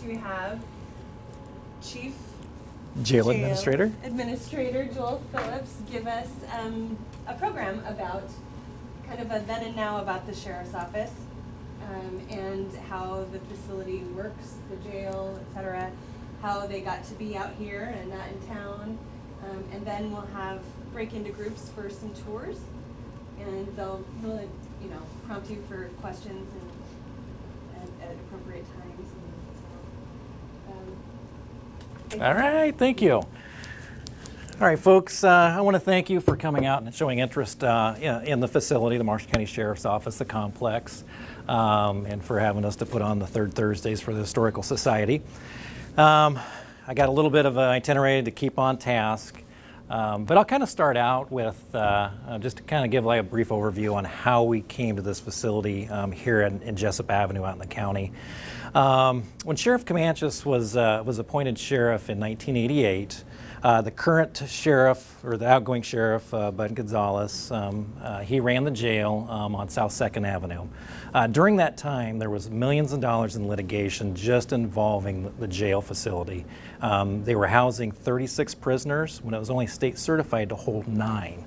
to have Chief Jail Administrator Joel Phillips give us a program about kind of a then and now about the Sheriff's Office and how the facility works, the jail, etc., how they got to be out here and not in town. And then we'll break into groups for some tours, and they'll prompt you for questions and at appropriate times. And so, All right, thank you. All right, folks, I want to thank you for coming out and showing interest in the facility, the Marshall County Sheriff's Office, the complex, and for having us to put on the third Thursdays for the Historical Society. I got a little bit of an itinerary to keep on task, but I'll kind of start out with just to kind of give like a brief overview on how we came to this facility here in Jessup Avenue out in the county. When Sheriff Comanches was appointed sheriff in 1988, the current sheriff, or the outgoing sheriff, Bud Gonzalez, he ran the jail on South 2nd Avenue. During that time, there was millions of dollars in litigation just involving the jail facility. They were housing 36 prisoners when it was only state certified to hold 9.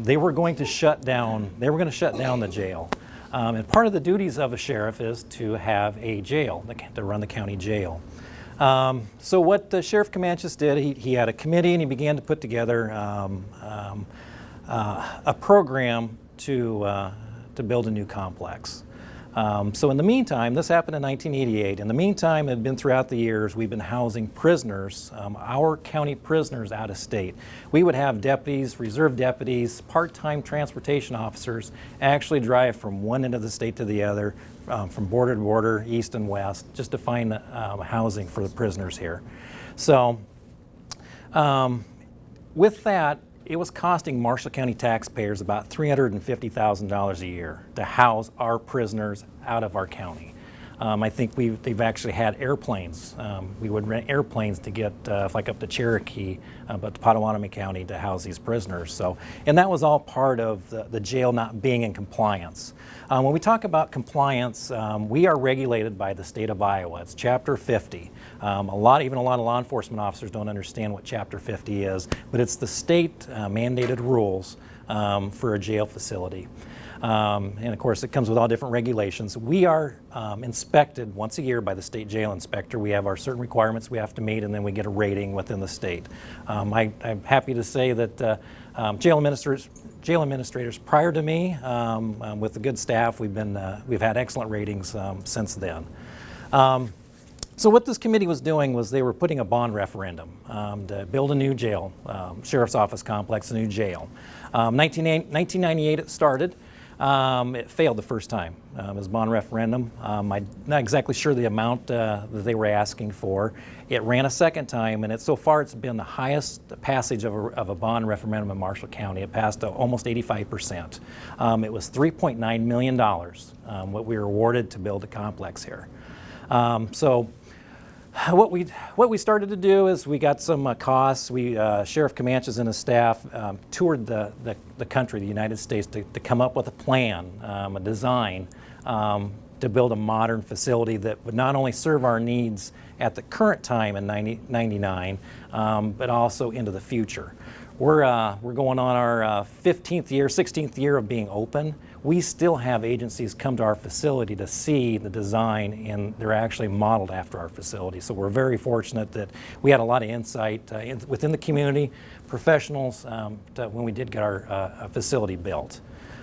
They were going to shut down the jail. And part of the duties of a sheriff is to have a jail, to run the county jail. So what Sheriff Comanches did, he had a committee and he began to put together a program to build a new complex. So in the meantime, this happened in 1988. In the meantime, it had been throughout the years, we've been housing prisoners, our county prisoners out of state. We would have deputies, reserve deputies, part-time transportation officers actually drive from one end of the state to the other, from border to border, east and west, just to find housing for the prisoners here. So with that, it was costing Marshall County taxpayers about $350,000 a year to house our prisoners out of our county. I think they've actually had airplanes. We would rent airplanes to get like up to Cherokee, but to Potawatomi County to house these prisoners. So, and that was all part of the jail not being in compliance. When we talk about compliance, we are regulated by the state of Iowa. It's Chapter 50. Even a lot of law enforcement officers don't understand what Chapter 50 is, but it's the state mandated rules for a jail facility. And of course, it comes with all different regulations. We are inspected once a year by the state jail inspector. We have our certain requirements we have to meet, and then we get a rating within the state. I'm happy to say that jail administrators prior to me, with the good staff, we've had excellent ratings since then. So what this committee was doing was they were putting a bond referendum to build a new jail, sheriff's office complex, a new jail. 1998 it started. It failed the first time. It was a bond referendum. I'm not exactly sure the amount that they were asking for. It ran a second time, and so far it's been the highest passage of a bond referendum in Marshall County. It passed almost 85%. It was $3.9 million, what we were awarded to build a complex here. So what we started to do is we got some costs. Sheriff Comanches and his staff toured the country, the United States, to come up with a plan, a design to build a modern facility that would not only serve our needs at the current time in 1999, but also into the future. We're going on our 16th year of being open. We still have agencies come to our facility to see the design, and they're actually modeled after our facility. So we're very fortunate that we had a lot of insight within the community, professionals, when we did get our facility built.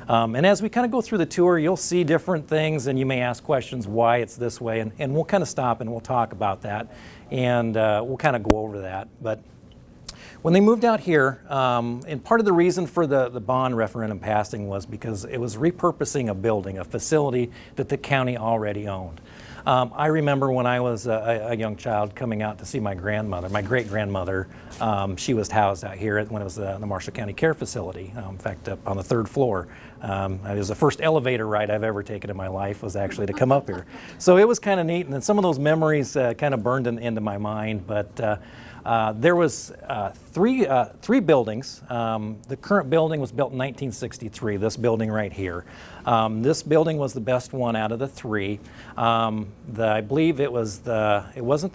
And as we kind of go through the tour, you'll see different things, and you may ask questions why it's this way, and we'll kind of stop and we'll talk about that, and we'll kind of go over that. But when they moved out here, and part of the reason for the bond referendum passing was because it was repurposing a building, a facility that the county already owned. I remember when I was a young child coming out to see my grandmother, my great-grandmother. She was housed out here when it was the Marshall County Care Facility. In fact, up on the 3rd floor. It was the first elevator ride I've ever taken in my life, was actually to come up here. So it was kind of neat, and then some of those memories kind of burned into my mind. But There was three buildings. The current building was built in 1963, this building right here. This building was the best one out of the three. I believe it wasn't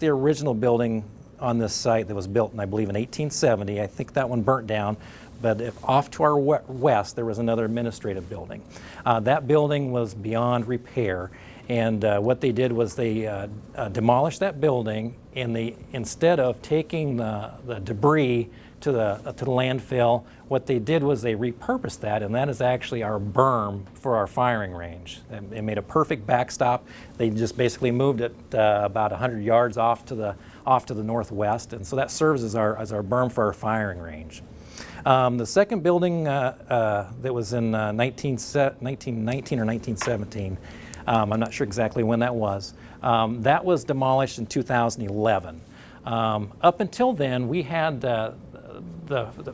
the original building on this site that was built in, I believe, in 1870. I think that one burnt down. But off to our west, there was another administrative building. That building was beyond repair. And what they did was they demolished that building, and instead of taking the debris to the landfill, what they did was they repurposed that, and that is actually our berm for our firing range. They made a perfect backstop. They just basically moved it about 100 yards off to the northwest, and so that serves as our berm for our firing range. The second building that was in 1919 or 1917. I'm not sure exactly when that was. That was demolished in 2011. Up until then, we had the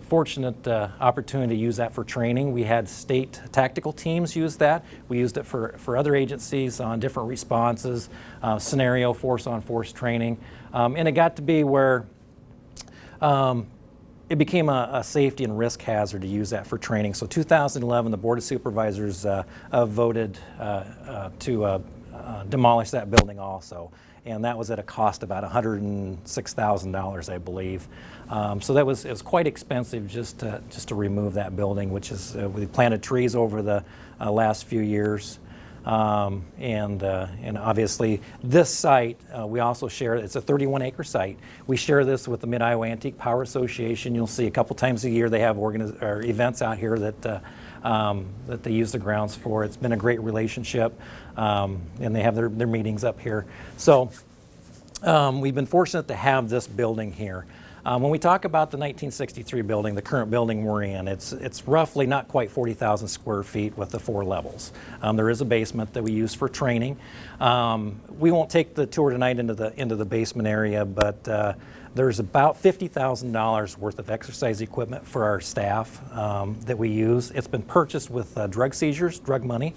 fortunate opportunity to use that for training. We had state tactical teams use that. We used it for other agencies on different responses, scenario force-on-force training. And it got to be where it became a safety and risk hazard to use that for training. So 2011, the Board of Supervisors voted to demolish that building also. And that was at a cost about $106,000, I believe. So it was quite expensive just to remove that building, which is, we planted trees over the last few years. And obviously this site, we also share, it's a 31-acre site. We share this with the Mid-Iowa Antique Power Association. You'll see a couple times a year they have events out here that they use the grounds for. It's been a great relationship, and they have their meetings up here. So we've been fortunate to have this building here. When we talk about the 1963 building, the current building we're in, it's roughly not quite 40,000 square feet with the 4 levels. There is a basement that we use for training. We won't take the tour tonight into the basement area, but there's about $50,000 worth of exercise equipment for our staff that we use. It's been purchased with drug seizures, drug money.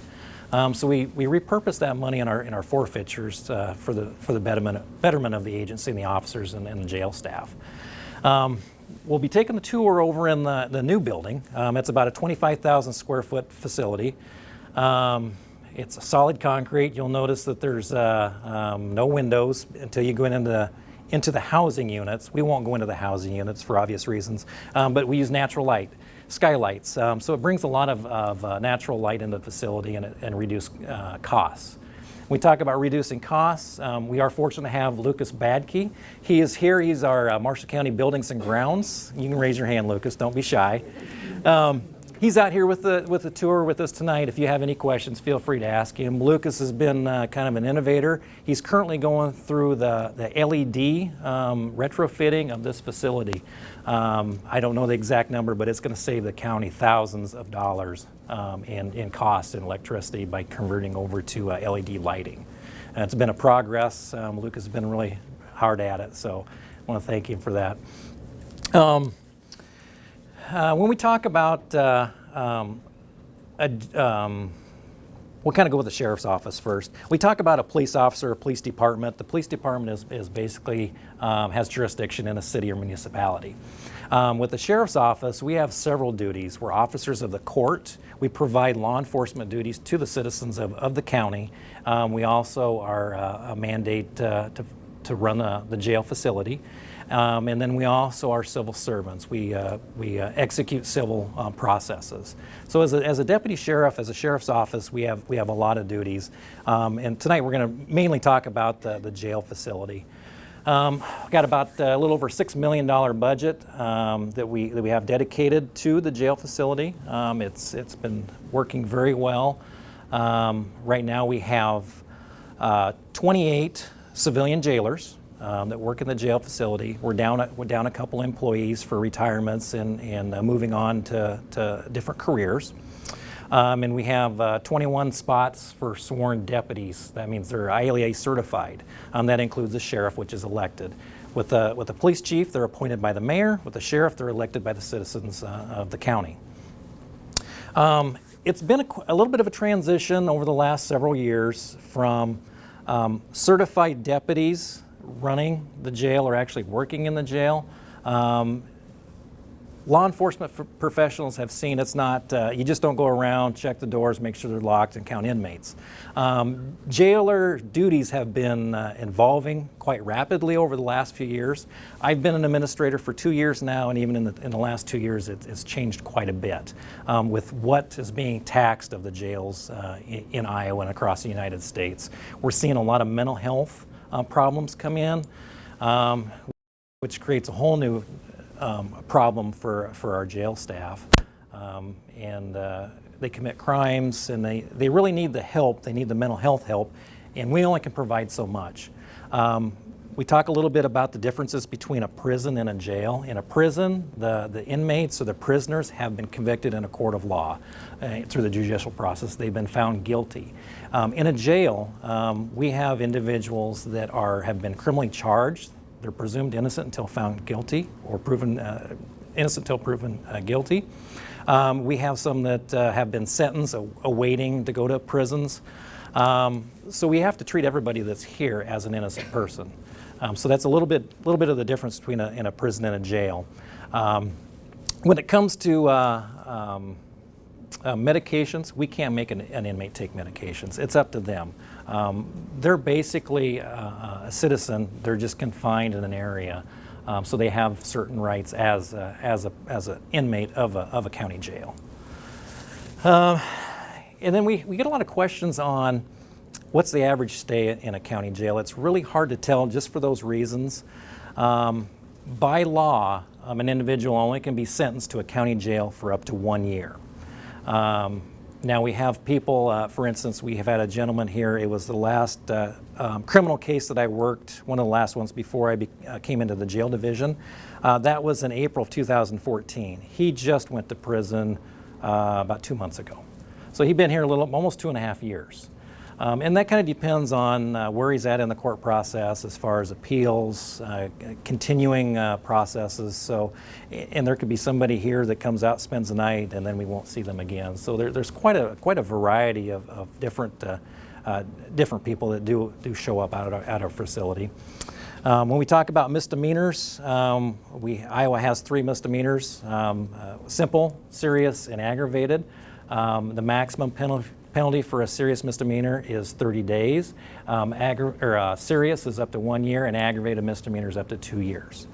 So we repurpose that money in our forfeitures for the betterment of the agency and the officers and the jail staff. We'll be taking the tour over in the new building. It's about a 25,000 square foot facility. It's a solid concrete. You'll notice that there's no windows until you go into the housing units. We won't go into the housing units for obvious reasons, but we use natural light, skylights. So it brings a lot of natural light into the facility and reduce costs. We talk about reducing costs. We are fortunate to have Lucas Badke. He is here. He's our Marshall County Buildings and Grounds. You can raise your hand, Lucas. Don't be shy. He's out here with the tour with us tonight. If you have any questions, feel free to ask him. Lucas has been kind of an innovator. He's currently going through the LED retrofitting of this facility. I don't know the exact number, but it's going to save the county thousands of dollars in cost and electricity by converting over to LED lighting. It's been a progress. Lucas has been really hard at it, so I want to thank him for that. When we talk about, we'll kind of go with the sheriff's office first. We talk about a police officer, a police department. The police department is basically has jurisdiction in a city or municipality. With the sheriff's office, we have several duties. We're officers of the court. We provide law enforcement duties to the citizens of the county. We also are a mandate to run the jail facility. And then we also are civil servants. We execute civil processes. So as a deputy sheriff, as a sheriff's office, we have a lot of duties. And tonight we're going to mainly talk about the jail facility. Got about a little over $6 million budget that we have dedicated to the jail facility. It's been working very well. Right now we have 28 civilian jailers that work in the jail facility. We're down a couple employees for retirements and moving on to different careers. And we have 21 spots for sworn deputies. That means they're ILEA certified. That includes the sheriff, which is elected. With the police chief, they're appointed by the mayor. With the sheriff, they're elected by the citizens of the county. It's been a little bit of a transition over the last several years from certified deputies running the jail or actually working in the jail. Law enforcement professionals have seen it's not, you just don't go around, check the doors, make sure they're locked, and count inmates. Jailer duties have been evolving quite rapidly over the last few years. I've been an administrator for 2 years now, and even in the last 2 years, it's changed quite a bit with what is being taxed of the jails in Iowa and across the United States. We're seeing a lot of mental health problems come in, which creates a whole new problem for our jail staff, and they commit crimes, and they really need the help. They need the mental health help, and we only can provide so much. We talk a little bit about the differences between a prison and a jail. In a prison, the inmates or the prisoners have been convicted in a court of law through the judicial process. They've been found guilty. In a jail, we have individuals that have been criminally charged. They're presumed innocent until found guilty, or proven innocent until proven guilty. We have some that have been sentenced, awaiting to go to prisons. So we have to treat everybody that's here as an innocent person. So that's a little bit of the difference between in a prison and a jail. When it comes to medications, we can't make an inmate take medications. It's up to them. They're basically a citizen. They're just confined in an area, so they have certain rights as an inmate of a county jail. And then we get a lot of questions on what's the average stay in a county jail. It's really hard to tell just for those reasons. By law, an individual only can be sentenced to a county jail for up to 1 year. Now we have people, for instance, we have had a gentleman here, it was the last criminal case that I worked, one of the last ones before I came into the jail division. That was in April of 2014. He just went to prison about 2 months ago. So he'd been here almost 2.5 years. And that kind of depends on where he's at in the court process as far as appeals, continuing processes. So, and there could be somebody here that comes out, spends the night, and then we won't see them again. So there's quite a variety of different people that do show up at our facility. When we talk about misdemeanors, Iowa has 3 misdemeanors: simple, serious, and aggravated. The maximum penalty for a serious misdemeanor is 30 days. Serious is up to 1 year, and aggravated misdemeanor is up to 2 years.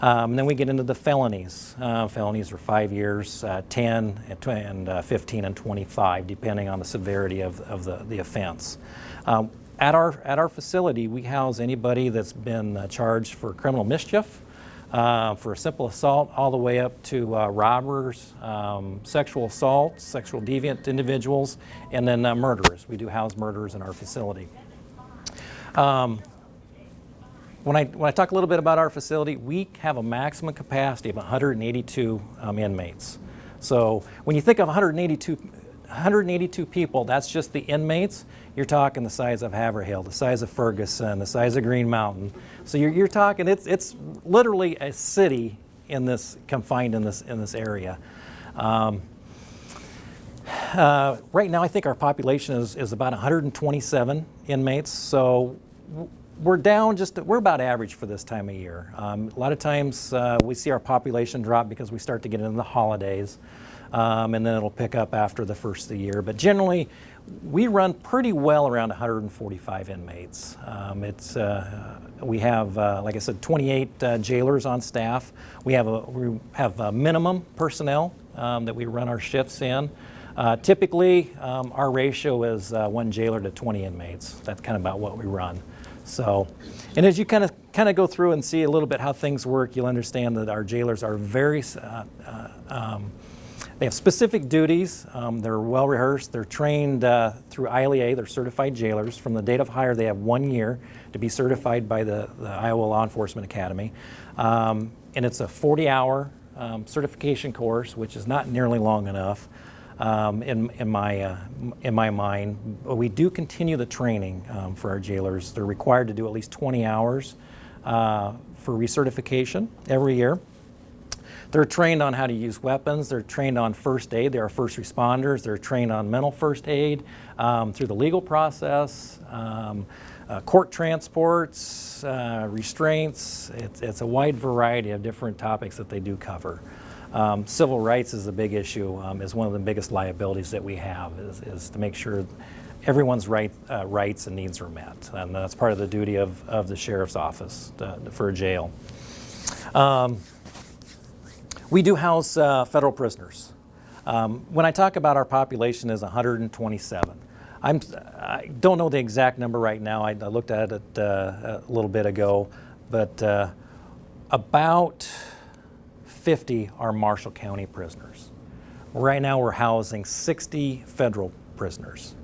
Then we get into the felonies. Felonies are 5 years, 10, and 15, and 25, depending on the severity of the offense. At our facility, we house anybody that's been charged for criminal mischief, for a simple assault, all the way up to robbers, sexual assault, sexual deviant individuals, and then murderers. We do house murderers in our facility. When I talk a little bit about our facility, we have a maximum capacity of 182 inmates. So when you think of 182 people, that's just the inmates. You're talking the size of Haverhill, the size of Ferguson, the size of Green Mountain. So you're talking, it's literally a city confined in this area. Right now, I think our population is about 127 inmates. So we're about average for this time of year. A lot of times we see our population drop because we start to get into the holidays. And then it'll pick up after the first of the year. But generally, we run pretty well around 145 inmates. We have, like I said, 28 jailers on staff. We have minimum personnel that we run our shifts in. Typically, our ratio is 1 jailer to 20 inmates. That's kind of about what we run. So, and as you kind of go through and see a little bit how things work, you'll understand that our jailers are very they have specific duties. They're well rehearsed. They're trained through ILEA. They're certified jailers. From the date of hire, they have 1 year to be certified by the Iowa Law Enforcement Academy. And it's a 40-hour certification course, which is not nearly long enough in my mind. But we do continue the training for our jailers. They're required to do at least 20 hours for recertification every year. They're trained on how to use weapons. They're trained on first aid. They are first responders. They're trained on mental first aid through the legal process. court transports, restraints. It's a wide variety of different topics that they do cover. Civil rights is a big issue, is one of the biggest liabilities that we have, is to make sure everyone's rights and needs are met. And that's part of the duty of the sheriff's office for a jail. We do house federal prisoners. When I talk about our population is 127. I don't know the exact number right now. I looked at it a little bit ago, but about 50 are Marshall County prisoners. Right now we're housing 60 federal prisoners.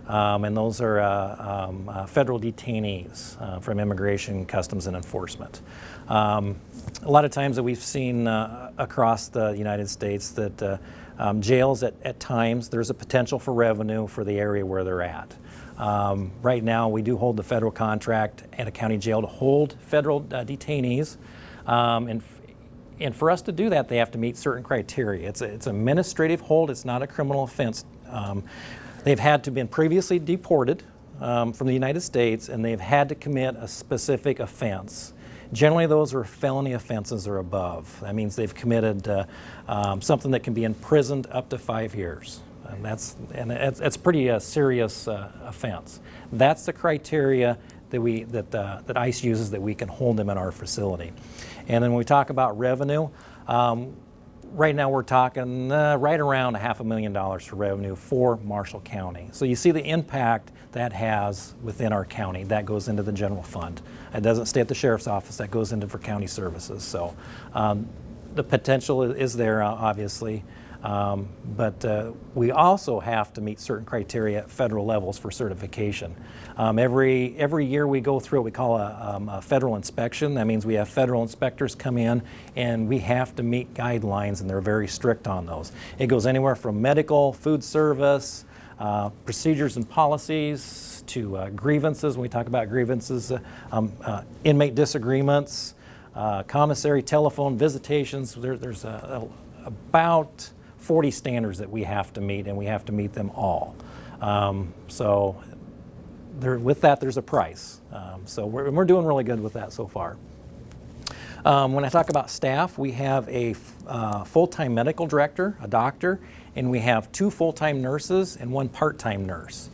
And those are federal detainees from Immigration, Customs, and Enforcement. A lot of times that we've seen across the United States that jails at times, there's a potential for revenue for the area where they're at. Right now, we do hold the federal contract at a county jail to hold federal detainees. And for us to do that, they have to meet certain criteria. It's an administrative hold. It's not a criminal offense. They've had to have been previously deported from the United States, and they've had to commit a specific offense. Generally, those are felony offenses or above. That means they've committed something that can be imprisoned up to 5 years. And that's pretty serious offense. That's the criteria that ICE uses that we can hold them in our facility. And then when we talk about revenue, right now we're talking right around $500,000 for revenue for Marshall County. So you see the impact that has within our county. That goes into the general fund. It doesn't stay at the sheriff's office. That goes into for county services. So the potential is there, obviously. But we also have to meet certain criteria at federal levels for certification. Every year we go through what we call a federal inspection. That means we have federal inspectors come in, and we have to meet guidelines, and they're very strict on those. It goes anywhere from medical, food service, procedures and policies, to grievances. When we talk about grievances, inmate disagreements, commissary telephone visitations. There's about 40 standards that we have to meet, and we have to meet them all. So with that, there's a price. So we're doing really good with that so far. When I talk about staff, we have a full-time medical director, a doctor, and we have 2 full-time nurses and 1 part-time nurse.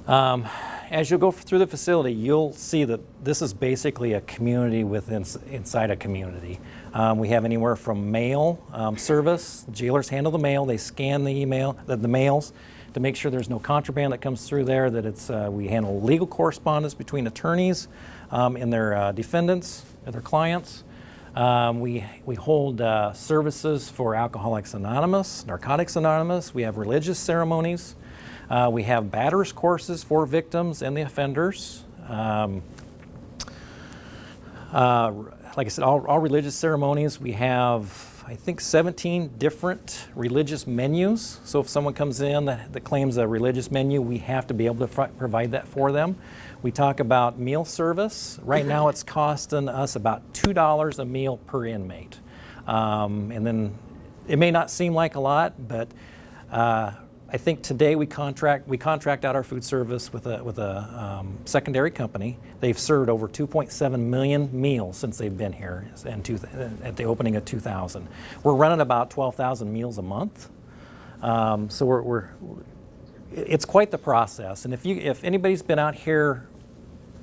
As you'll go through the facility, you'll see that this is basically a community inside a community. We have anywhere from mail service. Jailers handle the mail. They scan the mails to make sure there's no contraband that comes through there. That we handle legal correspondence between attorneys and their defendants and their clients. We hold services for Alcoholics Anonymous, Narcotics Anonymous. We have religious ceremonies. We have batters courses for victims and the offenders. Like I said, all religious ceremonies. We have, I think, 17 different religious menus. So if someone comes in that claims a religious menu, we have to be able to provide that for them. We talk about meal service. Right now it's costing us about $2 a meal per inmate. And then it may not seem like a lot, but I think today we contract out our food service with a secondary company. They've served over 2.7 million meals since they've been here at the opening of 2000. We're running about 12,000 meals a month. So it's quite the process. And if anybody's been out here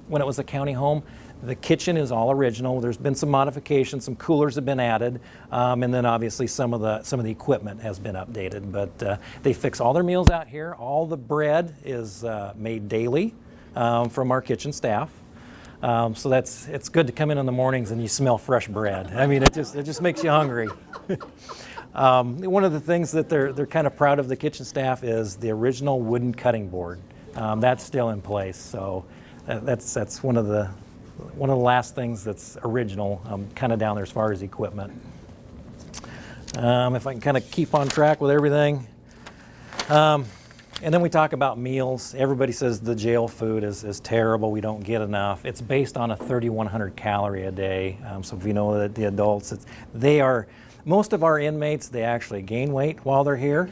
when it was a county home, the kitchen is all original. There's been some modifications, some coolers have been added, and then obviously some of the equipment has been updated. But they fix all their meals out here. All the bread is made daily from our kitchen staff. So it's good to come in the mornings and you smell fresh bread. I mean, it just makes you hungry. One of the things that they're kind of proud of, the kitchen staff, is the original wooden cutting board. That's still in place. So that's one of the last things that's original, kind of down there as far as equipment. If I can kind of keep on track with everything. And then we talk about meals. Everybody says the jail food is terrible. We don't get enough. It's based on a 3,100 calorie a day. So if you know that the adults, most of our inmates, they actually gain weight while they're here.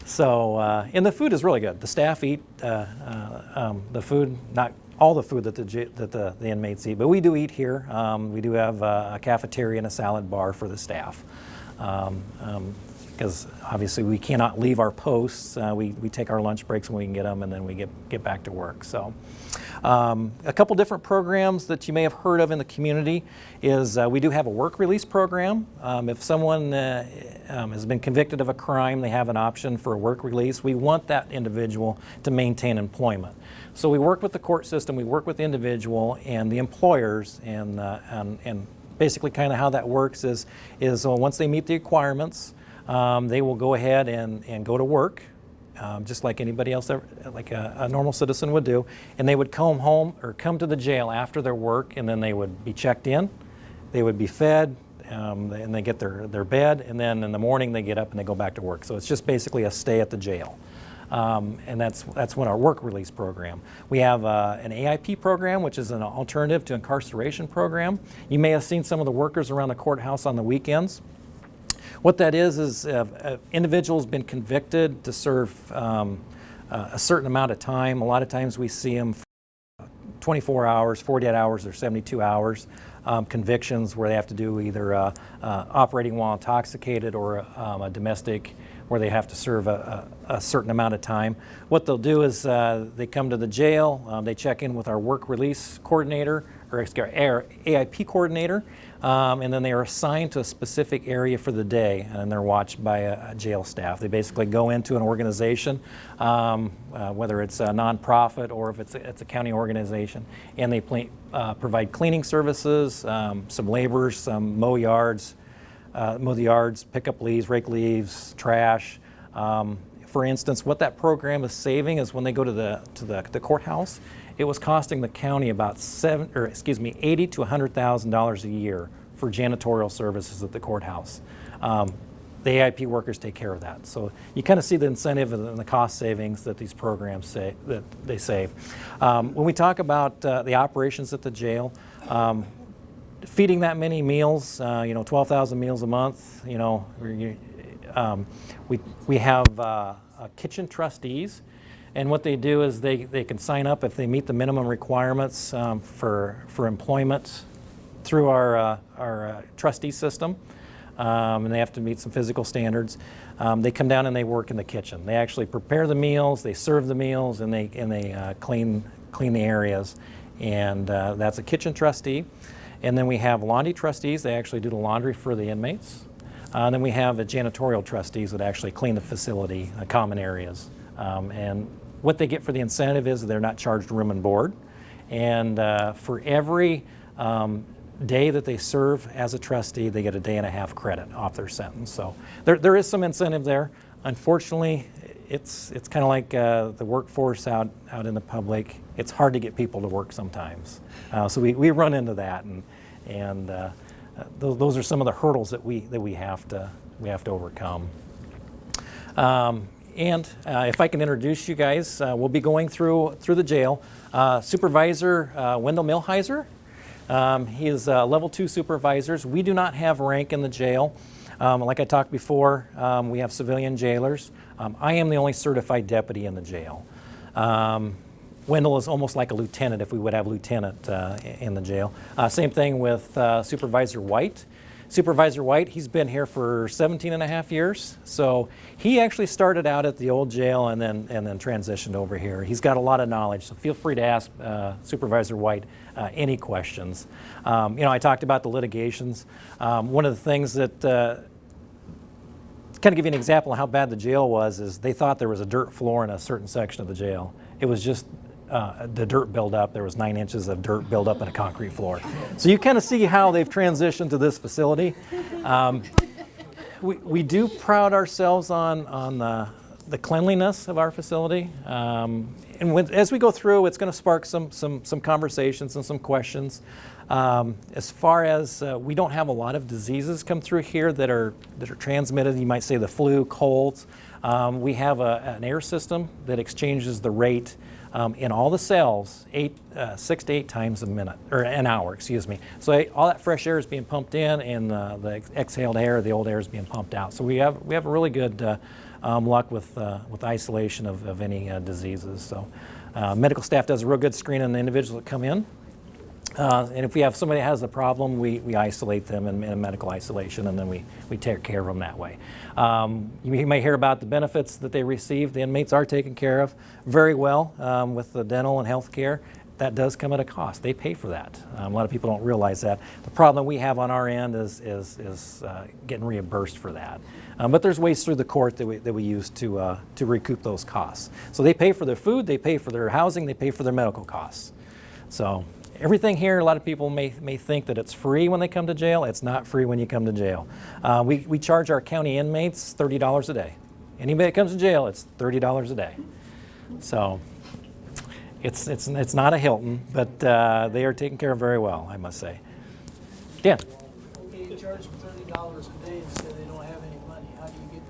So, and the food is really good. The staff eat the food, not all the food that the inmates eat, but we do eat here. We do have a cafeteria and a salad bar for the staff. Because obviously we cannot leave our posts. We take our lunch breaks when we can get them, and then we get back to work. So a couple different programs that you may have heard of in the community is we do have a work release program. If someone has been convicted of a crime, they have an option for a work release. We want that individual to maintain employment. So we work with the court system, we work with the individual and the employers, and basically kind of how that works is once they meet the requirements, they will go ahead and go to work, just like anybody else, like a normal citizen would do, and they would come home or come to the jail after their work, and then they would be checked in, they would be fed, and they get their bed, and then in the morning they get up and they go back to work. So it's just basically a stay at the jail. And that's what our work release program. We have an AIP program, which is an alternative to incarceration program. You may have seen some of the workers around the courthouse on the weekends. What that is individuals been convicted to serve a certain amount of time. A lot of times we see them 24 hours, 48 hours, or 72 hours. Convictions where they have to do either operating while intoxicated or a domestic where they have to serve a certain amount of time. What they'll do is they come to the jail, they check in with our work release coordinator, or our AIP coordinator, and then they are assigned to a specific area for the day, and they're watched by a jail staff. They basically go into an organization, whether it's a nonprofit or if it's a county organization, and they provide cleaning services, some laborers, some mow the yards, pick up leaves, rake leaves, trash. For instance, what that program is saving is when they go to the courthouse, it was costing the county about $80,000 to $100,000 a year for janitorial services at the courthouse. The AIP workers take care of that. So you kind of see the incentive and the cost savings that these programs save. When we talk about the operations at the jail, feeding that many meals, 12,000 meals a month, we have kitchen trustees, and what they do is they can sign up if they meet the minimum requirements for employment through our trustee system, and they have to meet some physical standards. They come down and they work in the kitchen. They actually prepare the meals, they serve the meals, and they clean the areas, and that's a kitchen trustee. And then we have laundry trustees. They actually do the laundry for the inmates. And then we have the janitorial trustees that actually clean the facility, common areas. And what they get for the incentive is they're not charged room and board. And for every day that they serve as a trustee, they get a day and a half credit off their sentence. So there is some incentive there. Unfortunately, it's kind of like the workforce out in the public. It's hard to get people to work sometimes. So we run into that, and those are some of the hurdles that we have to overcome. And if I can introduce you guys, we'll be going through the jail. Supervisor Window Milheiser. He is level 2 supervisors. We do not have rank in the jail. Like I talked before, we have civilian jailers. I am the only certified deputy in the jail. Wendell is almost like a lieutenant if we would have lieutenant in the jail. Same thing with Supervisor White. Supervisor White, he's been here for 17 and a half years. So he actually started out at the old jail and then transitioned over here. He's got a lot of knowledge, so feel free to ask Supervisor White any questions. I talked about the litigations. One of the things that kind of give you an example of how bad the jail was is they thought there was a dirt floor in a certain section of the jail. It was just the dirt buildup. There was 9 inches of dirt buildup in a concrete floor. So you kind of see how they've transitioned to this facility. We do pride ourselves on the cleanliness of our facility. As we go through, it's going to spark some conversations and some questions. As far as we don't have a lot of diseases come through here that are transmitted. You might say the flu, colds. We have an air system that exchanges the rate in all the cells 6 to 8 times a minute, or an hour, excuse me. So all that fresh air is being pumped in, and the exhaled air, the old air, is being pumped out. So we have a really good luck with isolation of any diseases. So Medical staff does a real good screen on the individuals that come in. And if we have somebody that has a problem, we isolate them in medical isolation, and then we take care of them that way. You may hear about the benefits that they receive. The inmates are taken care of very well with the dental and health care. That does come at a cost. They pay for that. A lot of people don't realize that. The problem we have on our end is getting reimbursed for that. But there's ways through the court that we use to recoup those costs. So they pay for their food, they pay for their housing, they pay for their medical costs. So everything here, a lot of people may think that it's free when they come to jail. It's not free when you come to jail. We charge our county inmates $30 a day. Anybody that comes to jail, it's $30 a day. So it's not a Hilton, but they are taken care of very well, I must say. Dan? Okay, you charge them $30 a day and say they don't have any money. How do you get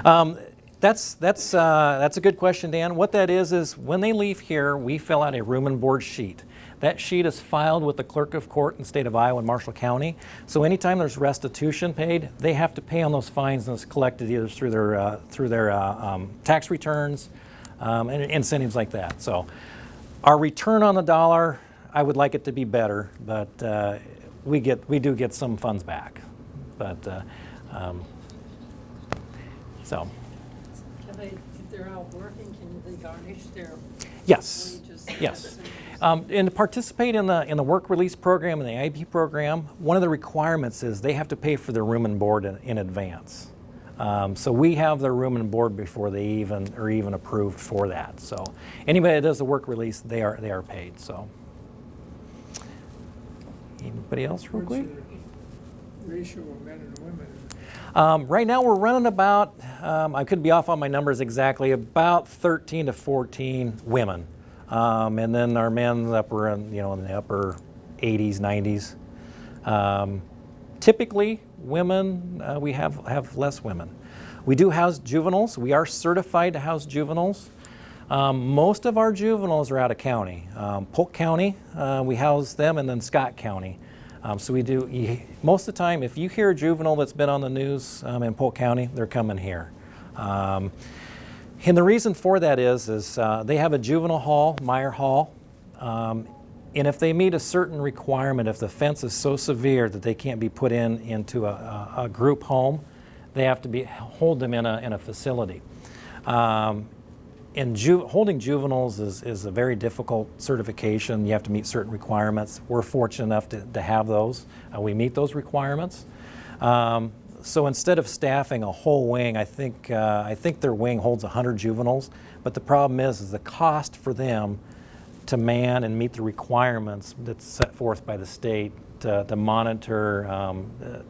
the money? That's a good question, Dan. What that is when they leave here, we fill out a room and board sheet. That sheet is filed with the clerk of court in the state of Iowa and Marshall County. So anytime there's restitution paid, they have to pay on those fines, and it's collected either through their tax returns and incentives like that. So our return on the dollar, I would like it to be better, but we do get some funds back. But so. If they're out working, can they garnish their Yes. wages? Yes. And to participate in the work release program and the IB program, one of the requirements is they have to pay for their room and board in advance. So we have their room and board before they even are even approved for that. So anybody that does the work release, they are paid. So anybody else, real quick? What's the ratio of men and women? Right now we're running about, I could be off on my numbers exactly, about 13 to 14 women. And then our men in the upper 80s, 90s. Typically, women, we have less women. We do house juveniles. We are certified to house juveniles. Most of our juveniles are out of county. Polk County, we house them, and then Scott County. So we do, most of the time, if you hear a juvenile that's been on the news in Polk County, they're coming here. And the reason for that is they have a juvenile hall, Meyer Hall, and if they meet a certain requirement, if the offense is so severe that they can't be put into a group home, they have to hold them in a facility. And holding juveniles is a very difficult certification. You have to meet certain requirements. We're fortunate enough to have those. We meet those requirements. So instead of staffing a whole wing, I think their wing holds 100 juveniles. But the problem is the cost for them to man and meet the requirements that's set forth by the state to monitor,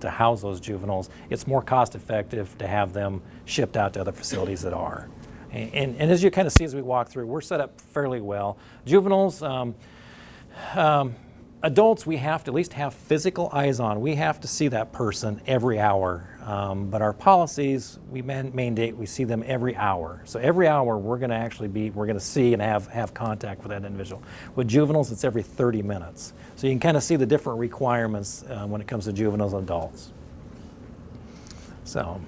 to house those juveniles. It's more cost effective to have them shipped out to other facilities that are. And as you kind of see as we walk through, we're set up fairly well. Juveniles, adults, we have to at least have physical eyes on. We have to see that person every hour. But our policies, we mandate we see them every hour. So every hour we're going to see and have contact with that individual. With juveniles, it's every 30 minutes. So you can kind of see the different requirements when it comes to juveniles and adults. So,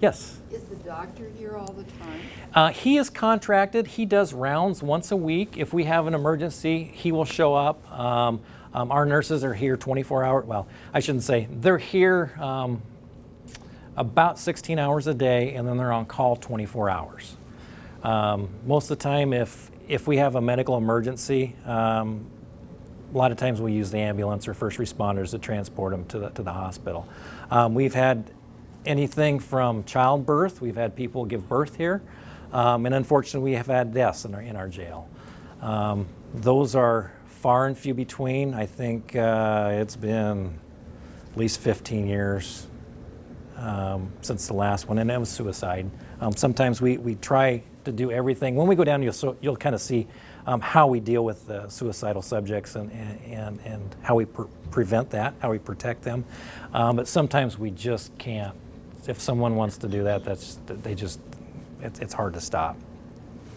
yes? Is the doctor here all the time? He is contracted. He does rounds once a week. If we have an emergency, he will show up. Our nurses are here 24 hours. Well, I shouldn't say. They're here about 16 hours a day, and then they're on call 24 hours. Most of the time, if we have a medical emergency, a lot of times we use the ambulance or first responders to transport them to the hospital. We've had anything from childbirth. We've had people give birth here, and unfortunately, we have had deaths in our jail. Those are far and few between. I think it's been at least 15 years since the last one, and that was suicide. Sometimes we try to do everything. When we go down, you'll kind of see how we deal with suicidal subjects and how we prevent that, how we protect them. But sometimes we just can't. If someone wants to do that, it's hard to stop.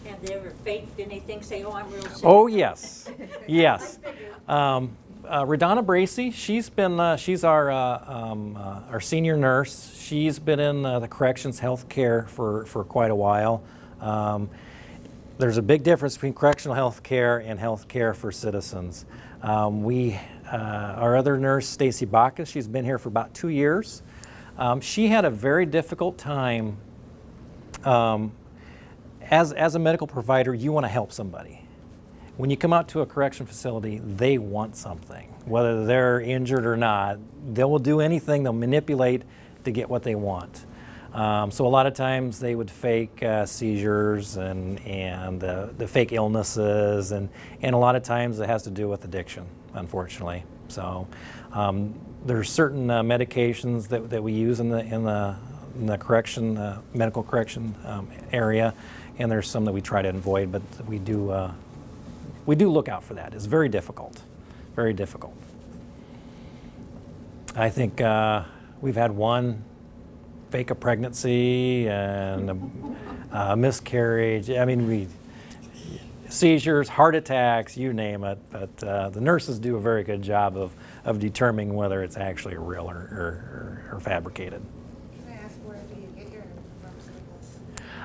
Have they ever faked anything, say, oh, I'm real sick? Oh, yes. Yes. Radonna Bracey, she's our senior nurse. She's been in the corrections health care for quite a while. there's a big difference between correctional health care and health care for citizens. Our other nurse, Stacy Bacchus, she's been here for about 2 years. She had a very difficult time. As a medical provider, you want to help somebody. When you come out to a correction facility, they want something. Whether they're injured or not, they will do anything, they'll manipulate to get what they want. So a lot of times they would fake seizures and the fake illnesses, and a lot of times it has to do with addiction, unfortunately. So there's certain medications that we use in the correction, medical correction area, and there's some that we try to avoid, but we do look out for that. It's very difficult, very difficult. I think we've had one fake a pregnancy and a miscarriage. I mean, seizures, heart attacks, you name it. But the nurses do a very good job of determining whether it's actually real or fabricated. Can I ask, where do you get your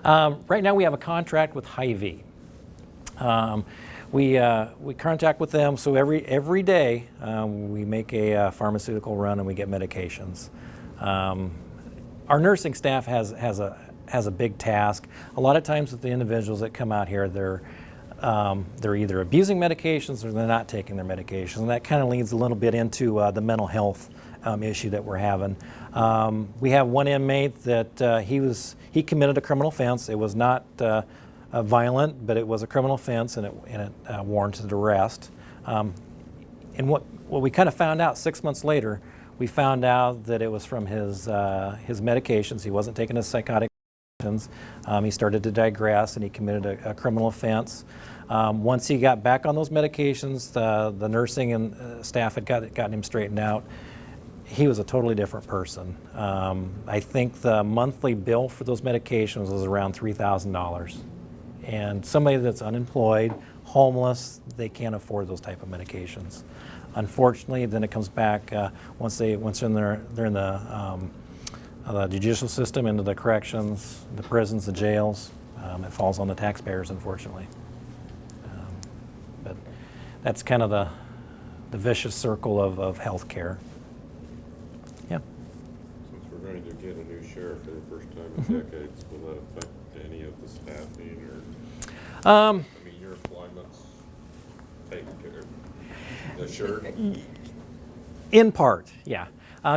pharmaceuticals? Right now we have a contract with Hy-Vee. We contact with them, so every day we make a pharmaceutical run and we get medications. Our nursing staff has a big task. A lot of times with the individuals that come out here, they're either abusing medications or they're not taking their medications, and that kind of leads a little bit into the mental health issue that we're having. We have one inmate that he committed a criminal offense. It was not violent, but it was a criminal offense, and it warranted arrest. And what we kind of found out 6 months later, we found out that it was from his medications. He wasn't taking his psychotic medications. He started to digress, and he committed a criminal offense. Once he got back on those medications, the nursing and staff had gotten him straightened out. He was a totally different person. I think the monthly bill for those medications was around $3,000. And somebody that's unemployed, homeless, they can't afford those type of medications. Unfortunately, then it comes back once they're in the judicial system, into the corrections, the prisons, the jails. It falls on the taxpayers, unfortunately. But that's kind of the vicious circle of health care. Yeah. Since we're going to get a new sheriff for the first time in decades, will that affect any of the staffing or? I mean, your employment's taken care of. The shirt. In part, yeah.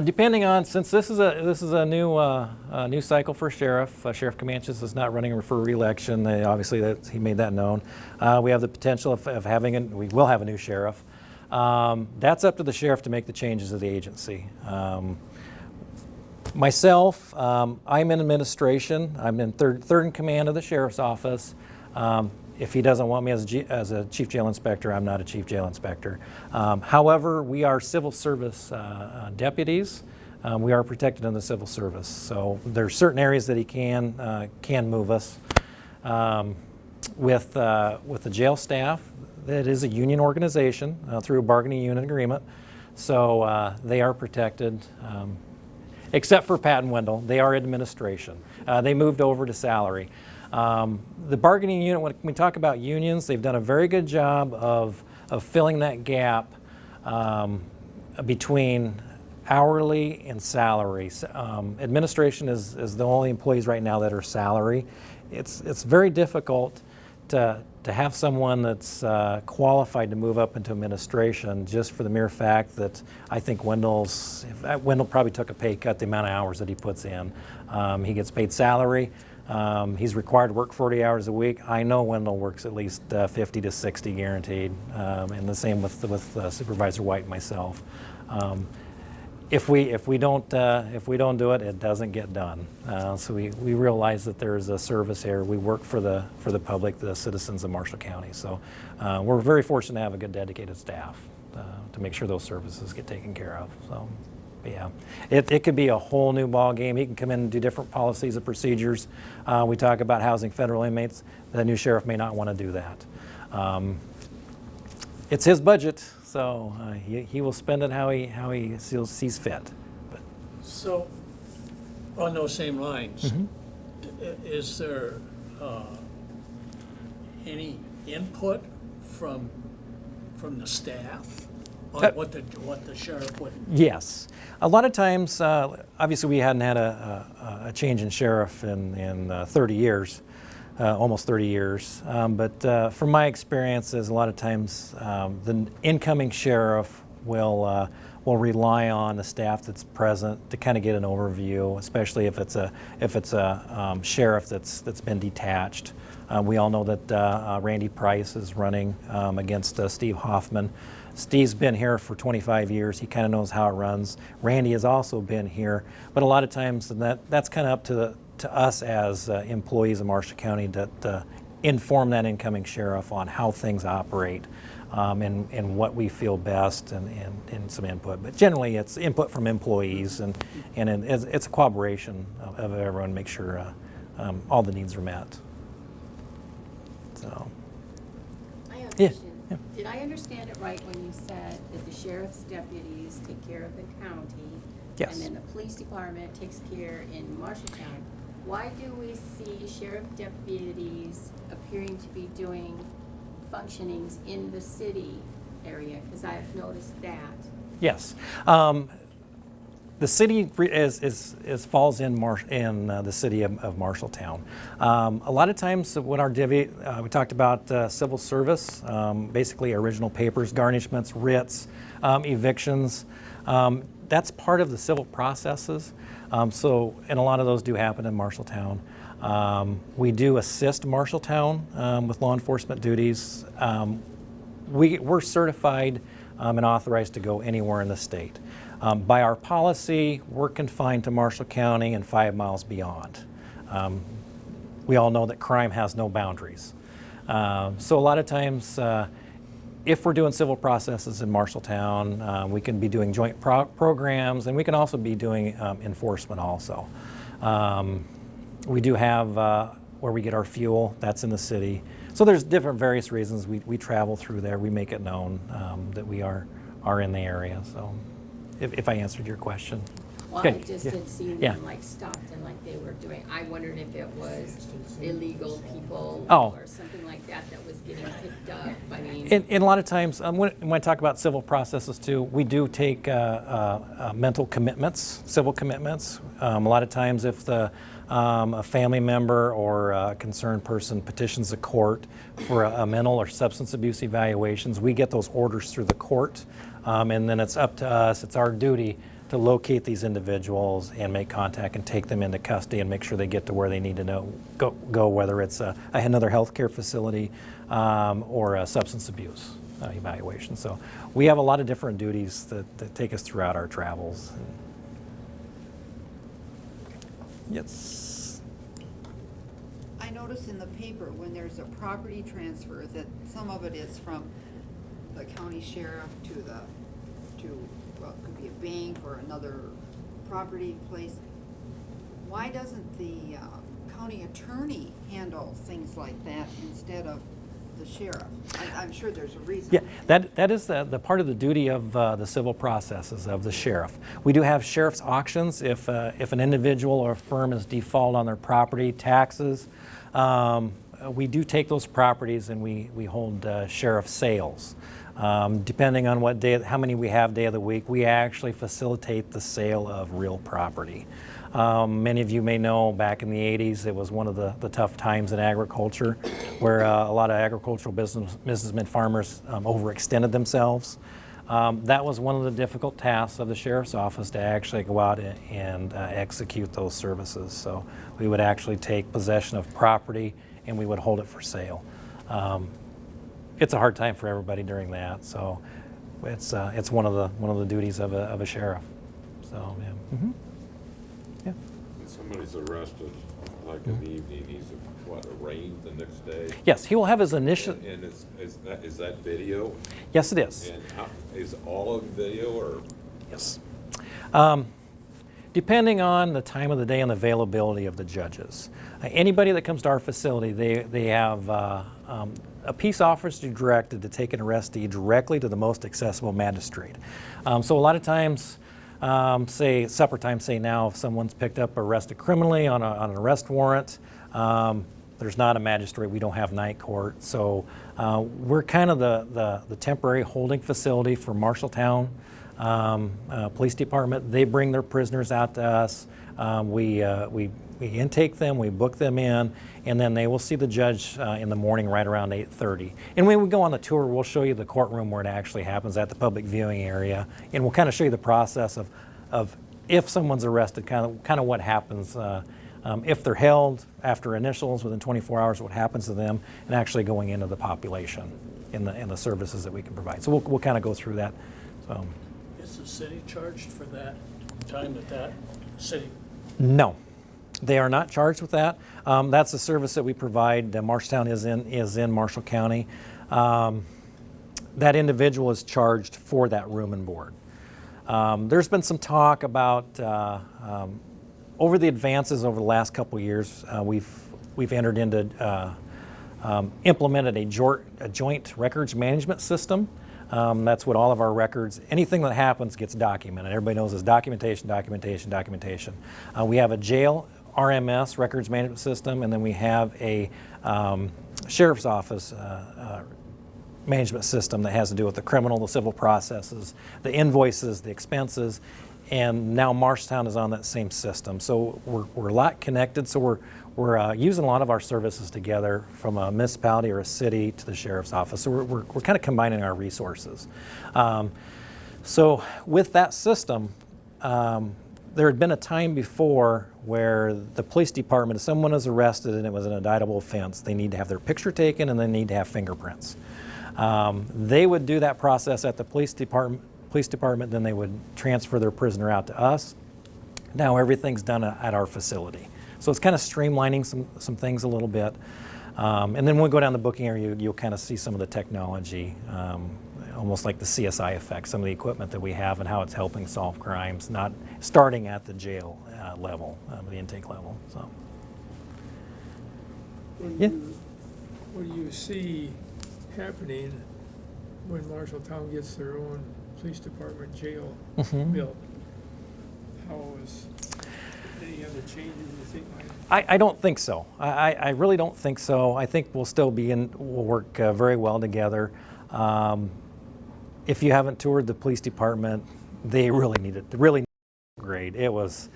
Depending on, since this is a new cycle for sheriff. Sheriff Comanches is not running for re-election. Obviously, he made that known. We have the potential of having we will have a new sheriff. That's up to the sheriff to make the changes of the agency. Myself, I'm in administration. I'm in third in command of the sheriff's office. If he doesn't want me as a chief jail inspector, I'm not a chief jail inspector. However, we are civil service deputies. We are protected in the civil service, so there's certain areas that he can move us. With the jail staff, that is a union organization through a bargaining unit agreement, so they are protected. Except for Pat and Wendell, they are administration. They moved over to salary. The bargaining unit, when we talk about unions, they've done a very good job of filling that gap between hourly and salary. Administration is the only employees right now that are salary. It's very difficult to have someone that's qualified to move up into administration, just for the mere fact that I think Wendell probably took a pay cut the amount of hours that he puts in. He gets paid salary. He's required to work 40 hours a week. I know Wendell works at least 50 to 60 guaranteed, and the same with Supervisor White and myself. If we don't do it, it doesn't get done. So we realize that there is a service here. We work for the public, the citizens of Marshall County. So we're very fortunate to have a good, dedicated staff to make sure those services get taken care of. So. Yeah, it could be a whole new ball game. He can come in and do different policies and procedures. We talk about housing federal inmates. The new sheriff may not want to do that. It's his budget, so he will spend it how he sees fit. But. So, on those same lines, is there, any input from the staff on what the sheriff would? Yes. A lot of times, obviously we hadn't had a change in sheriff in 30 years, almost 30 years. But from my experiences, a lot of times the incoming sheriff will rely on the staff that's present to kind of get an overview, especially if it's a sheriff that's been detached. We all know that Randy Price is running against Steve Hoffman. Steve's been here for 25 years. He kind of knows how it runs. Randy has also been here, but a lot of times that's kind of up to us as employees of Marshall County to inform that incoming sheriff on how things operate and what we feel best and some input. But generally, it's input from employees and it's a cooperation of everyone to make sure all the needs are met. So. I have a Yeah. question. Did I understand it right when you said that the sheriff's deputies take care of the county? Yes. And then the police department takes care in Marshalltown? Why do we see sheriff deputies appearing to be doing functionings in the city area? Because I've noticed that. Yes. The city falls in the city of Marshalltown. A lot of times when our we talked about civil service, basically original papers, garnishments, writs, evictions. That's part of the civil processes. And a lot of those do happen in Marshalltown. We do assist Marshalltown with law enforcement duties. We're certified and authorized to go anywhere in the state. By our policy, we're confined to Marshall County and 5 miles beyond. We all know that crime has no boundaries. So a lot of times, if we're doing civil processes in Marshalltown, we can be doing joint programs, and we can also be doing enforcement also. We do have where we get our fuel, that's in the city. So there's different various reasons we travel through there. We make it known that we are in the area. So if I answered your question. Well, Good. I just Yeah. had seen Yeah. them like stopped and like they were doing, I wondered if it was illegal people Oh. or something like that was getting picked up. I mean. And a lot of times, when I talk about civil processes too, we do take mental commitments, civil commitments. A lot of times if a family member or a concerned person petitions the court for a mental or substance abuse evaluations, we get those orders through the court. And then it's up to us, it's our duty to locate these individuals and make contact and take them into custody and make sure they get to where they need to go, whether it's another healthcare facility or a substance abuse evaluation. So we have a lot of different duties that take us throughout our travels. Yes. I notice in the paper when there's a property transfer that some of it is from the county sheriff well, it could be a bank or another property place. Why doesn't the county attorney handle things like that instead of the sheriff? I'm sure there's a reason. Yeah, that is the part of the duty of the civil processes of the sheriff. We do have sheriff's auctions if an individual or a firm is default on their property taxes. We do take those properties and we hold sheriff sales. Depending on what day, how many we have day of the week, we actually facilitate the sale of real property. Many of you may know back in the 80s, it was one of the tough times in agriculture where a lot of agricultural businessmen, farmers overextended themselves. That was one of the difficult tasks of the sheriff's office to actually go out and execute those services. So we would actually take possession of property and we would hold it for sale. It's a hard time for everybody during that, so it's one of the duties of a sheriff. So yeah. Mm-hmm. Yeah. When somebody's arrested, like in the evening, he's arraigned the next day. Yes, he will have his initial. And is that video? Yes, it is. And is all of the video or? Yes. Depending on the time of the day and the availability of the judges. Anybody that comes to our facility, they have a peace officer directed to take an arrestee directly to the most accessible magistrate. So a lot of times, say supper time, say now, if someone's picked up arrested criminally on an arrest warrant, the There's not a magistrate. We don't have night court. So we're kind of the temporary holding facility for Marshalltown Police Department. They bring their prisoners out to us. We intake them, we book them in, and then they will see the judge in the morning right around 8:30. And when we go on the tour, we'll show you the courtroom where it actually happens at the public viewing area, and we'll kind of show you the process of if someone's arrested, kind of what happens. If they're held after initials within 24 hours, what happens to them, and actually going into the population in the services that we can provide. So we'll kind of go through that. So. Is the city charged for that time that city? No, they are not charged with that. That's a service that we provide. Marshalltown is in Marshall County. That individual is charged for that room and board. There's been some talk about over the advances over the last couple of years, we've entered into implemented a joint records management system. That's what all of our records, anything that happens gets documented. Everybody knows it's documentation, documentation, documentation. We have a jail RMS, records management system, and then we have a sheriff's office management system that has to do with the criminal, the civil processes, the invoices, the expenses, and now Marshalltown is on that same system. So we're a lot connected, so we're using a lot of our services together from a municipality or a city to the sheriff's office. So we're kind of combining our resources. So with that system, there had been a time before where the police department, if someone is arrested and it was an indictable offense, they need to have their picture taken and they need to have fingerprints. They would do that process at the police department, then they would transfer their prisoner out to us. Now everything's done at our facility. So it's kind of streamlining some things a little bit. And then when we go down the booking area, you'll kind of see some of the technology, almost like the CSI effect, some of the equipment that we have and how it's helping solve crimes, not starting at the jail level, the intake level. So. What do you see happening when Marshalltown gets their own police department jail built? How is any other changes you think might? I don't think so. I really don't think so. I think we'll still we'll work very well together. If you haven't toured the police department, they really need it. They really need it great. It was,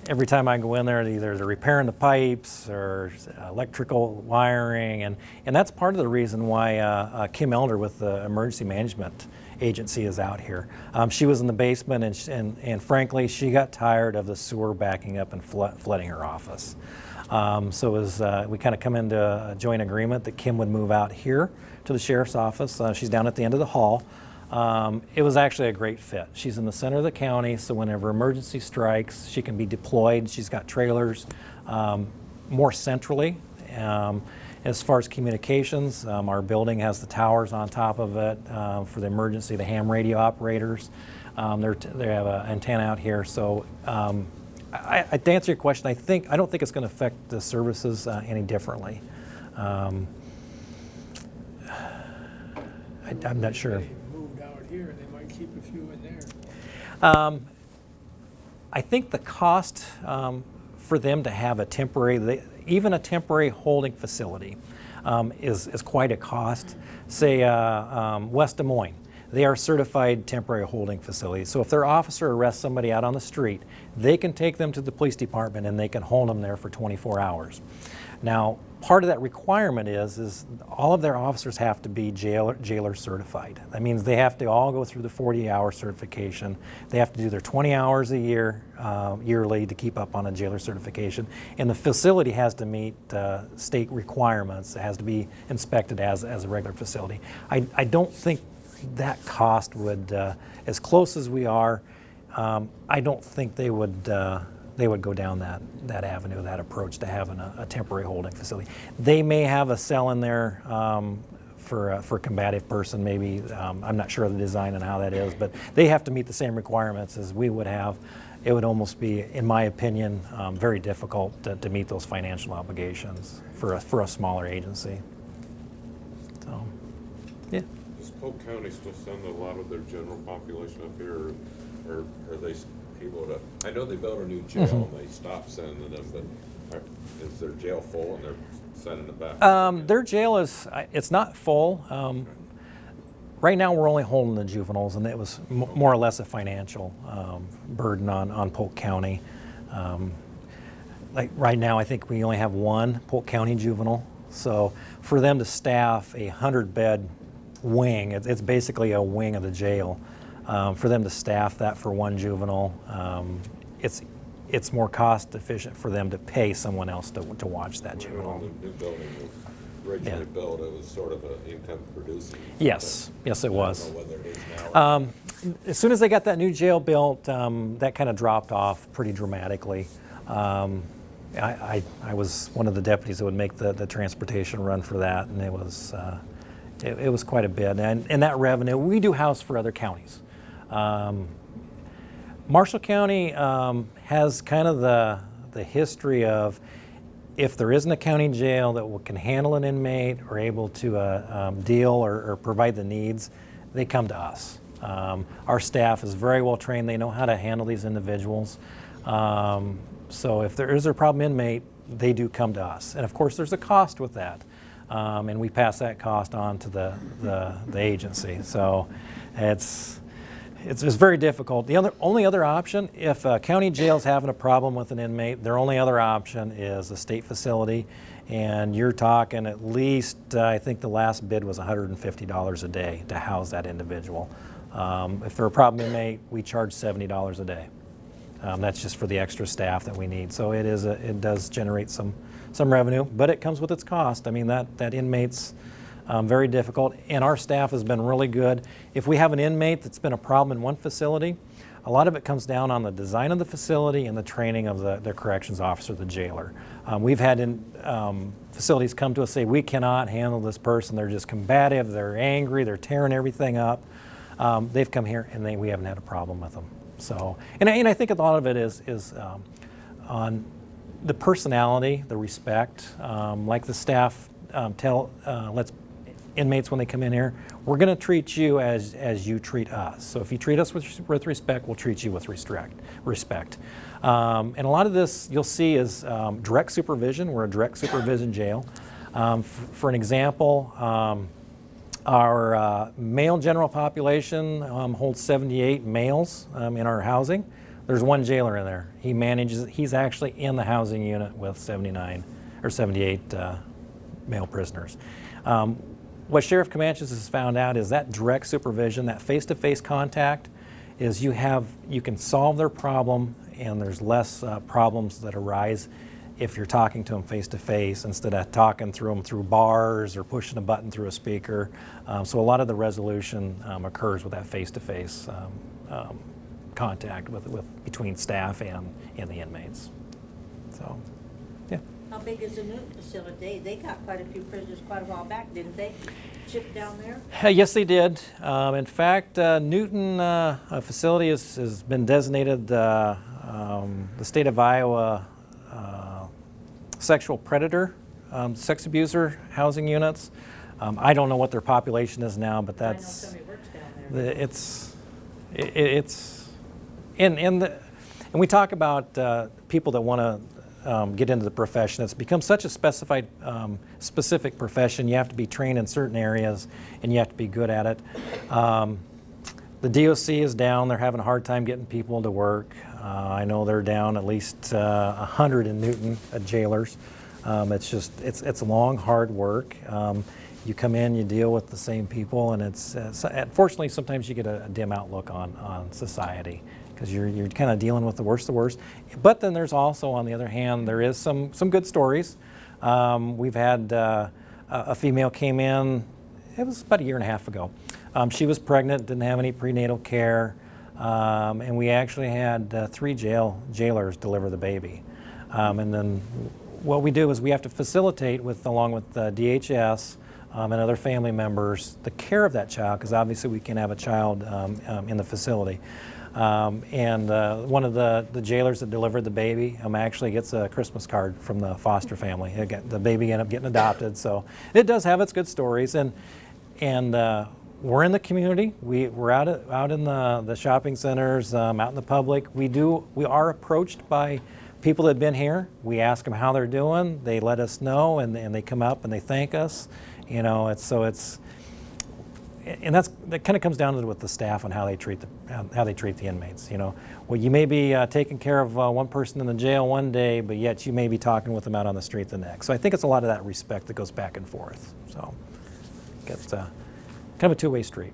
every time I go in there, either they're repairing the pipes or electrical wiring, and that's part of the reason why Kim Elder with the Emergency Management Agency is out here. She was in the basement, and frankly, she got tired of the sewer backing up and flooding her office. So as we kind of come into a joint agreement that Kim would move out here to the sheriff's office. She's down at the end of the hall. It was actually a great fit. She's in the center of the county, so whenever emergency strikes, she can be deployed. She's got trailers more centrally. As far as communications, our building has the towers on top of it for the emergency, the ham radio operators. They have an antenna out here. So to answer your question, I don't think it's going to affect the services any differently. I'm not sure. They moved out here, they might keep a few in there. I think the cost for them to have a temporary, even a temporary holding facility is quite a cost. Say West Des Moines, they are certified temporary holding facilities. So if their officer arrests somebody out on the street, they can take them to the police department and they can hold them there for 24 hours. Now, part of that requirement is all of their officers have to be jailer certified. That means they have to all go through the 40-hour certification. They have to do their 20 hours a year, yearly, to keep up on a jailer certification. And the facility has to meet state requirements. It has to be inspected as a regular facility. I don't think that cost would, as close as we are, I don't think they would go down that avenue, that approach to having a temporary holding facility. They may have a cell in there for a combative person, maybe. I'm not sure of the design and how that is, but they have to meet the same requirements as we would have. It would almost be, in my opinion, very difficult to meet those financial obligations for a smaller agency. So, yeah. Does Polk County still send a lot of their general population up here, or are they able to? I know they built a new jail and they stopped sending them, but is their jail full and they're sending it back? Their jail is, it's not full. Right now, we're only holding the juveniles, and it was more or less a financial burden on Polk County. Like right now, I think we only have one Polk County juvenile. So for them to staff a 100-bed wing, it's basically a wing of the jail. For them to staff that for one juvenile, it's more cost efficient for them to pay someone else to watch that juvenile. When the new building was originally built, it was sort of an income producing. Yes, yes, it was. I don't know whether it is now. As soon as they got that new jail built, that kind of dropped off pretty dramatically. I was one of the deputies that would make the transportation run for that, and it was quite a bit. And that revenue, we do house for other counties. Marshall County has kind of the history of, if there isn't a county jail that can handle an inmate or able to deal or provide the needs, they come to us. Our staff is very well trained. They know how to handle these individuals. So if there is a problem inmate, they do come to us. And of course, there's a cost with that. And we pass that cost on to the agency. So it's very difficult. The only other option, if a county jail's having a problem with an inmate, their only other option is a state facility. And you're talking at least, I think the last bid was $150 a day to house that individual. If they're a problem inmate, we charge $70 a day. That's just for the extra staff that we need. So it does generate some revenue, but it comes with its cost. I mean, that inmate's very difficult, and our staff has been really good. If we have an inmate that's been a problem in one facility, a lot of it comes down on the design of the facility and the training of the corrections officer, the jailer. We've had facilities come to us say, we cannot handle this person. They're just combative, they're angry, they're tearing everything up. They've come here and we haven't had a problem with them. So, and I think a lot of it is on the personality, the respect. Like the staff lets inmates when they come in here, we're going to treat you as you treat us. So if you treat us with respect, we'll treat you with respect. And a lot of this you'll see is direct supervision. We're a direct supervision jail. For an example, our male general population holds 78 males in our housing. There's one jailer in there. He's actually in the housing unit with 79 or 78 male prisoners. What Sheriff Comanches has found out is that direct supervision, that face-to-face contact, is you can solve their problem, and there's less problems that arise if you're talking to them face-to-face instead of talking through them through bars or pushing a button through a speaker. So a lot of the resolution occurs with that face-to-face contact between staff and the inmates. So, yeah. How big is the Newton facility? They got quite a few prisoners quite a while back, didn't they? Shipped down there? Yes, they did. In fact, Newton facility has been designated the state of Iowa sexual predator, sex abuser housing units. I don't know what their population is now, but that's. I know somebody works down there. And we talk about people that want to get into the profession. It's become such a specific profession. You have to be trained in certain areas, and you have to be good at it. The DOC is down. They're having a hard time getting people to work. I know they're down at least 100 in Newton jailers. It's long, hard work. You come in, you deal with the same people, and unfortunately sometimes you get a dim outlook on society because you're kind of dealing with the worst of the worst. But then there's also, on the other hand, there is some good stories. We've had a female came in, it was about a year and a half ago. She was pregnant, didn't have any prenatal care, and we actually had 3 jailers deliver the baby. And then what we do is we have to facilitate along with DHS and other family members the care of that child, because obviously we can have a child in the facility. And one of the jailers that delivered the baby actually gets a Christmas card from the foster family. The baby ended up getting adopted, so it does have its good stories. And we're in the community. We're out in the shopping centers, out in the public. We are approached by people that have been here, we ask them how they're doing. They let us know, and they come up and they thank us. You know, that kind of comes down to with the staff and how they treat the inmates. You know, well, you may be taking care of one person in the jail one day, but yet you may be talking with them out on the street the next. So I think it's a lot of that respect that goes back and forth. So it's kind of a two-way street.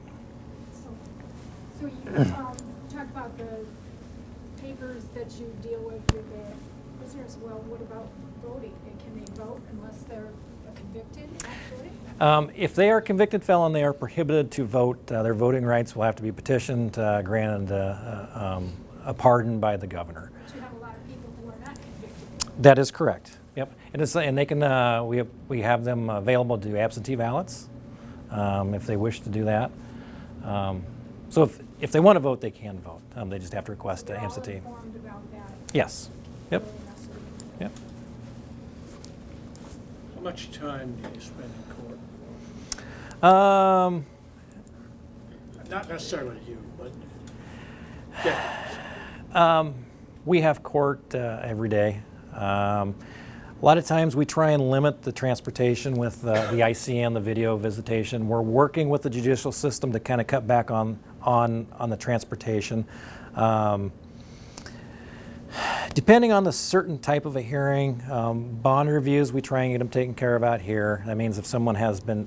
So you talk about the papers that you deal with the prisoners. Well, what about voting? And can they vote unless they're convicted, actually? If they are a convicted felon, they are prohibited to vote. Their voting rights will have to be petitioned, granted a pardon by the governor. But you have a lot of people who are not convicted. That is correct. Yep, and they can. We have them available to do absentee ballots if they wish to do that. So if they want to vote, they can vote. They just have to request So an they're all absentee. informed about that. Yes. Yep. Really enough so they can Yep. How much time do you spend in court? Not necessarily you, but yeah. We have court every day. A lot of times we try and limit the transportation with the ICN, the video visitation. We're working with the judicial system to kind of cut back on the transportation. Depending on the certain type of a hearing, bond reviews, we try and get them taken care of out here. That means if someone has been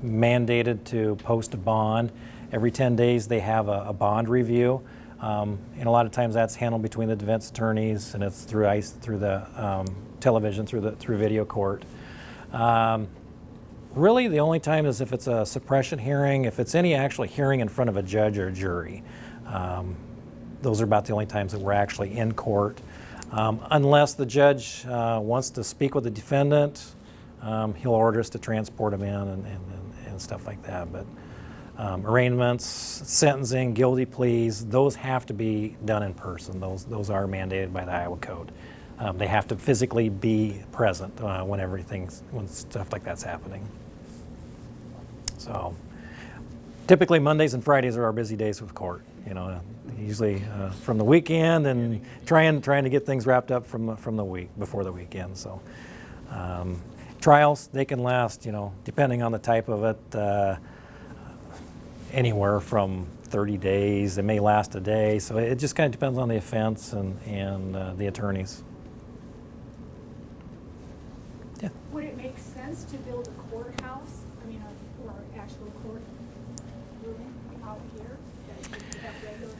mandated to post a bond, every 10 days they have a bond review. And a lot of times that's handled between the defense attorneys, and it's through the television, through video court. Really, the only time is if it's a suppression hearing, if it's any actual hearing in front of a judge or a jury. Those are about the only times that we're actually in court. Unless the judge wants to speak with the defendant, he'll order us to transport him in and stuff like that. But arraignments, sentencing, guilty pleas, those have to be done in person. Those are mandated by the Iowa Code. They have to physically be present when stuff like that's happening. So typically Mondays and Fridays are our busy days with court. You know, usually from the weekend and trying to get things wrapped up from the week before the weekend. So trials, they can last, you know, depending on the type of it, anywhere from 30 days. It may last a day. So it just kind of depends on the offense and the attorneys. Yeah. Would it make sense to build a courthouse, or actual court room out here? That you could have regular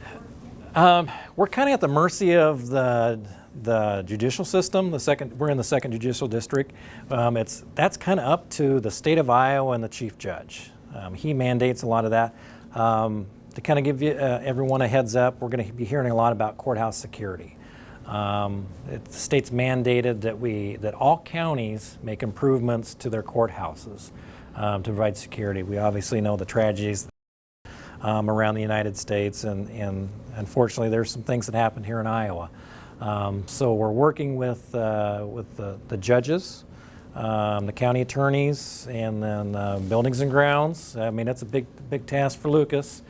court? We're kind of at the mercy of the judicial system. We're in the 2nd Judicial District. That's kind of up to the state of Iowa and the chief judge. He mandates a lot of that. To kind of give everyone a heads up, we're going to be hearing a lot about courthouse security. The state's mandated that all counties make improvements to their courthouses to provide security. We obviously know the tragedies around the United States, and unfortunately there's some things that happen here in Iowa. So we're working with the judges, the county attorneys, and then buildings and grounds. I mean, that's a big task for Lucas.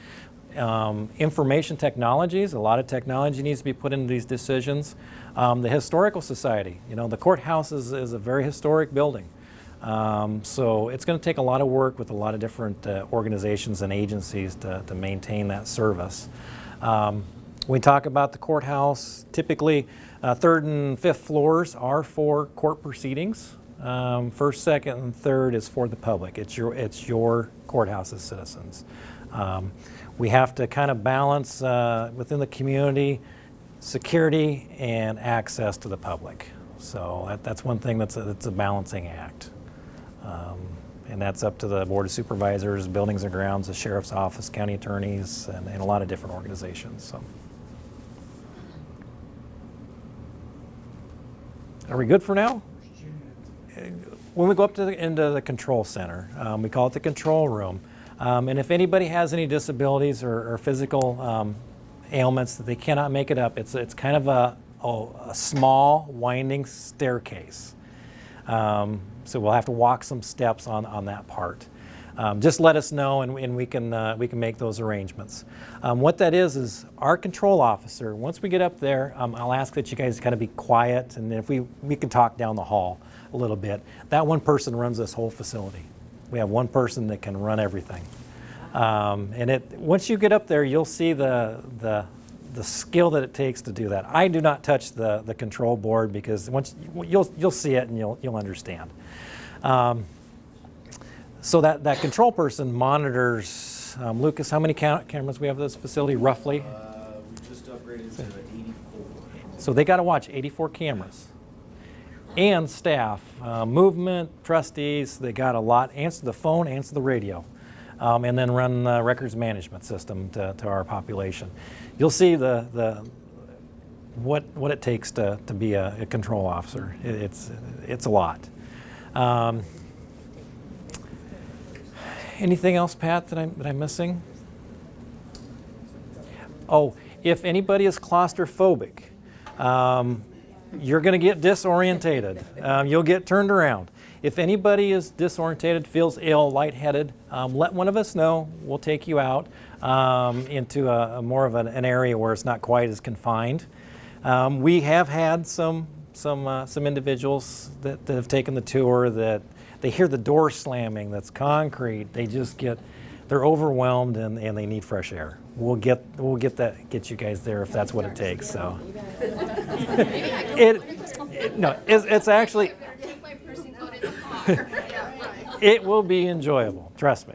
Information technologies, a lot of technology needs to be put into these decisions. The Historical Society, you know, the courthouse is a very historic building. So it's going to take a lot of work with a lot of different organizations and agencies to maintain that service. When we talk about the courthouse, typically 3rd and 5th floors are for court proceedings. 1st, 2nd, and 3rd is for the public. It's your courthouse as citizens. We have to kind of balance within the community security and access to the public. So that's one thing that's a balancing act. And that's up to the Board of Supervisors, Buildings and Grounds, the Sheriff's Office, county attorneys, and a lot of different organizations. So. Are we good for now? When we go up into the control center, we call it the control room. And if anybody has any disabilities or physical ailments that they cannot make it up, it's kind of a small winding staircase. So we'll have to walk some steps on that part. Just let us know, and we can make those arrangements. What that is our control officer. Once we get up there, I'll ask that you guys kind of be quiet, and if we can talk down the hall a little bit. That one person runs this whole facility. We have one person that can run everything. And once you get up there, you'll see the skill that it takes to do that. I do not touch the control board because once you'll see it and you'll understand. So that control person monitors. Lucas, how many cameras we have at this facility roughly? We just upgraded to 84. So they got to watch 84 cameras. And staff, movement, trustees, they got a lot. Answer the phone, answer the radio. And then run the records management system to our population. You'll see what it takes to be a control officer. It's a lot. Anything else, Pat, that I'm missing? Oh, if anybody is claustrophobic, you're going to get disorientated. You'll get turned around. If anybody is disorientated, feels ill, lightheaded, let one of us know. We'll take you out into a more of an area where it's not quite as confined. We have had some individuals that have taken the tour that they hear the door slamming that's concrete. They're overwhelmed and they need fresh air. We'll get you guys there if that's what it takes. So it's actually. Take my purse and go to the car. It will be enjoyable, trust me.